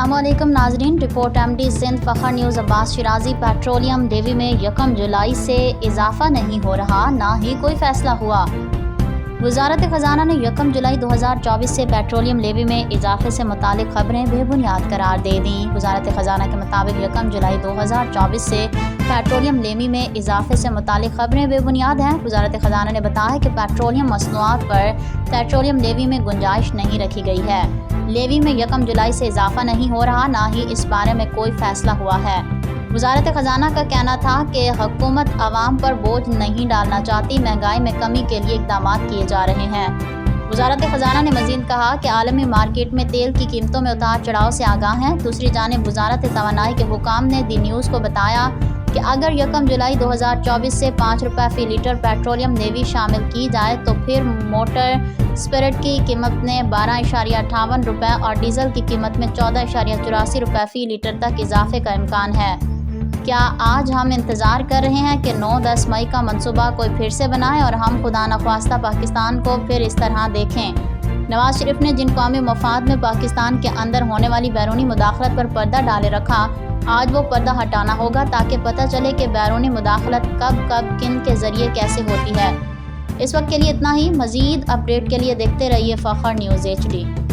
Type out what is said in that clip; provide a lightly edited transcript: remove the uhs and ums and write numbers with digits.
अस्सलाम वालेकुम नाजरीन। Report MD Sindh Fakhar news Abbas Shirazi. Petroleum levy में 1 जुलाई से इजाफा नहीं हो रहा, ना ही कोई फैसला हुआ। वज़ारत ख़ज़ाना ने 1 जुलाई 2024 से पेट्रोलियम लेवी में इजाफे से मुतालिक खबरें बेबुनियाद करार दे दी। वज़ारत ख़ज़ाना के मुताबिक 1 जुलाई 2024 से पेट्रोलियम लेवी में इजाफे से मुतालिक खबरें बेबुनियाद हैं। वज़ारत ख़ज़ाना ने बताया कि पेट्रोलियम मसनूआत पर पेट्रोलियम लेवी में गुंजाइश नहीं रखी गई है। लेवी में 1 जुलाई से इजाफा नहीं हो रहा, ना ही इस बारे में कोई फैसला हुआ है। वज़ारत ख़ज़ाना का कहना था कि हुकूमत आवाम पर बोझ नहीं डालना चाहती, महंगाई में कमी के लिए इक़दामात किए जा रहे हैं। वज़ारत ख़ज़ाना ने मज़ीद कहा कि आलमी मार्केट में तेल की कीमतों में उतार चढ़ाव से आगाह हैं। दूसरी जानिब वज़ारत तवानाई के हुकाम ने दी न्यूज़ को बताया कि अगर 1 जुलाई 2024 से 5 रुपये फ़ी लीटर पेट्रोलियम लेवी शामिल की जाए तो फिर मोटर स्पिरिट की कीमत में 12.58 रुपये और डीज़ल की कीमत में 14.84 रुपये फ़ी लीटर तक इजाफे का इम्कान है। क्या आज हम इंतज़ार कर रहे हैं कि 9-10 मई का मंसूबा कोई फिर से बनाए और हम खुदा नख्वास्ता पाकिस्तान को फिर इस तरह देखें? नवाज शरीफ ने जिन कौमी मफाद में पाकिस्तान के अंदर होने वाली बैरूनी मुदाखलत पर पर्दा डाले रखा, आज वो पर्दा हटाना होगा ताकि पता चले कि बैरूनी मुदाखलत कब कब किन के ज़रिए कैसे होती है। इस वक्त के लिए इतना ही। मज़ीद अपडेट के लिए देखते रहिए फ़खर न्यूज़ HD।